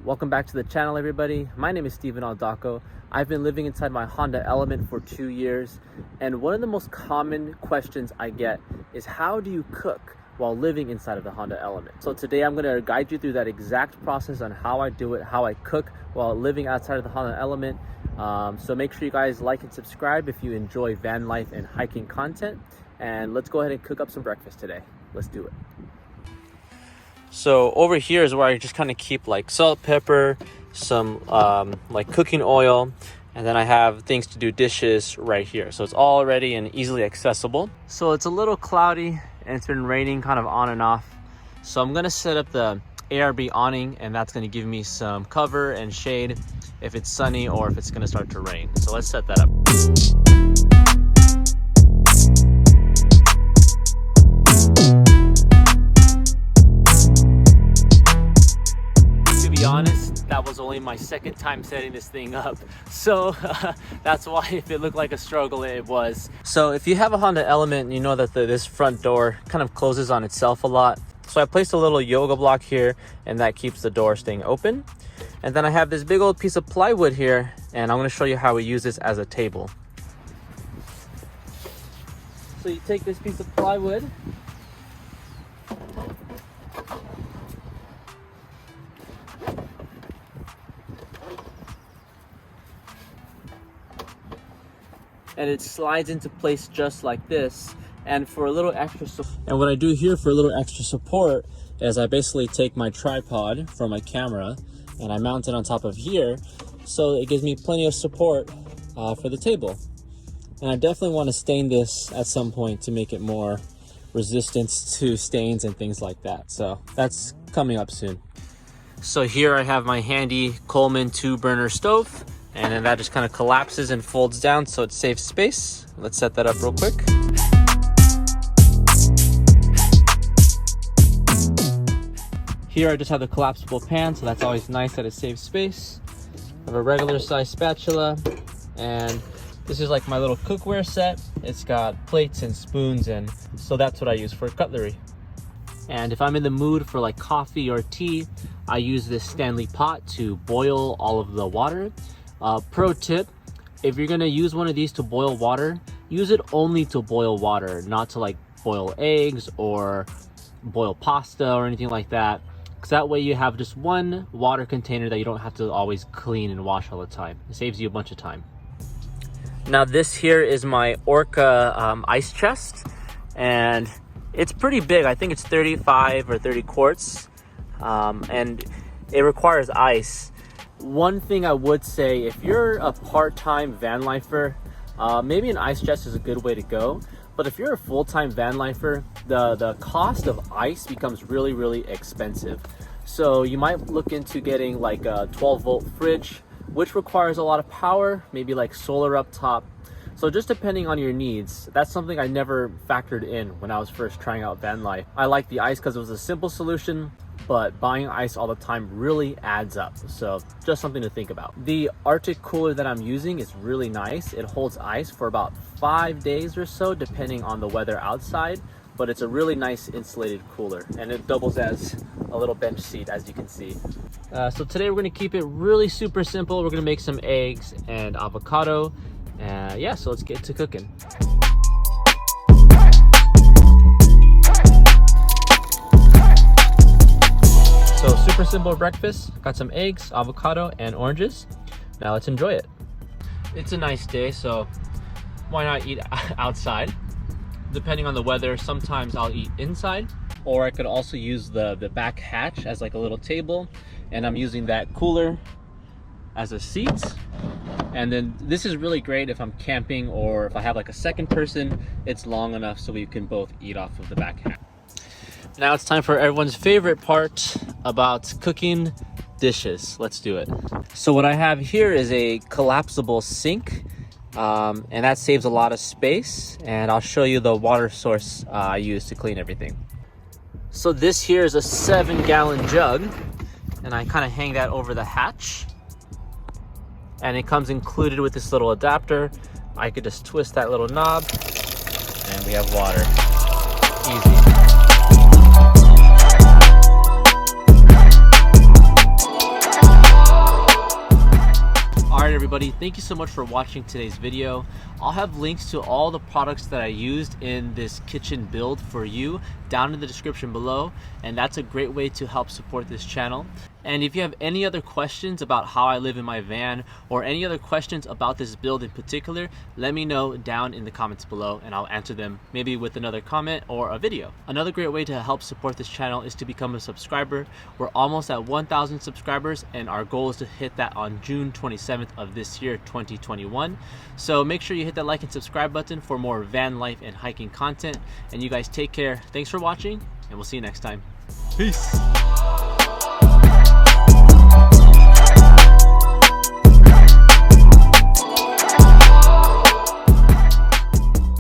Welcome back to the channel, everybody. My name is Steven Aldaco. I've been living inside my Honda Element for 2 years, and one of the most common questions I get is, how do you cook while living inside of the Honda Element? So today I'm going to guide you through that exact process on how I do it, how I cook while living outside of the Honda Element. So make sure you guys like and subscribe if you enjoy van life and hiking content, and let's go ahead and cook up some breakfast today. Let's do it. So over here is where I just kind of keep like salt, pepper, some like cooking oil, and then I have things to do dishes right here. So it's all ready and easily accessible. So it's a little cloudy and it's been raining kind of on and off. So I'm gonna set up the ARB awning, and that's gonna give me some cover and shade if it's sunny or if it's gonna start to rain. So let's set that up. To be honest, that was only my second time setting this thing up, so that's why if it looked like a struggle, it was. So if you have a Honda Element, you know that this front door kind of closes on itself a lot. So I placed a little yoga block here, and that keeps the door staying open. And then I have this big old piece of plywood here, and I'm going to show you how we use this as a table. So you take this piece of plywood, and it slides into place just like this. And for a little extra and what I do here for a little extra support is I basically take my tripod for my camera and I mount it on top of here, so it gives me plenty of support for the table. And I definitely want to stain this at some point to make it more resistant to stains and things like that. So that's coming up soon. So here I have my handy Coleman 2-burner stove, and then that just kind of collapses and folds down so it saves space. Let's set that up real quick. Here I just have the collapsible pan, so that's always nice that it saves space. I have a regular size spatula, and this is like my little cookware set. It's got plates and spoons, and so that's what I use for cutlery. And if I'm in the mood for like coffee or tea, I use this Stanley pot to boil all of the water. Pro tip, if you're gonna use one of these to boil water, use it only to boil water, not to like boil eggs or boil pasta or anything like that, because that way you have just one water container that you don't have to always clean and wash all the time. It saves you a bunch of time. Now this here is my Orca ice chest, and it's pretty big. I think it's 35 or 30 quarts, and it requires ice. One thing I would say, if you're a part-time van lifer, maybe an ice chest is a good way to go. But if you're a full-time van lifer, the cost of ice becomes really, really expensive. So you might look into getting like a 12-volt fridge, which requires a lot of power, maybe like solar up top. So just depending on your needs, that's something I never factored in when I was first trying out van life. I like the ice because it was a simple solution, but buying ice all the time really adds up. So just something to think about. The Arctic cooler that I'm using is really nice. It holds ice for about 5 days or so, depending on the weather outside, but it's a really nice insulated cooler, and it doubles as a little bench seat, as you can see. So today we're gonna keep it really super simple. We're gonna make some eggs and avocado. Yeah, so let's get to cooking. So super simple breakfast. Got some eggs, avocado, and oranges. Now let's enjoy it. It's a nice day, so why not eat outside? Depending on the weather, sometimes I'll eat inside, or I could also use the back hatch as like a little table, and I'm using that cooler as a seat. And then this is really great if I'm camping or if I have like a second person. It's long enough so we can both eat off of the back hatch. Now it's time for everyone's favorite part about cooking: dishes. Let's do it. So what I have here is a collapsible sink, and that saves a lot of space, and I'll show you the water source I use to clean everything. So this here is a 7-gallon jug, and I kind of hang that over the hatch, and it comes included with this little adapter. I could just twist that little knob and we have water. Easy. everybody, thank you so much for watching today's video. I'll have links to all the products that I used in this kitchen build for you down in the description below, and that's a great way to help support this channel. And if you have any other questions about how I live in my van, or any other questions about this build in particular, let me know down in the comments below and I'll answer them, maybe with another comment or a video. Another great way to help support this channel is to become a subscriber. We're almost at 1,000 subscribers and our goal is to hit that on June 27th of this year, 2021. So make sure you hit that like and subscribe button for more van life and hiking content. And you guys take care. Thanks for watching, and we'll see you next time. Peace.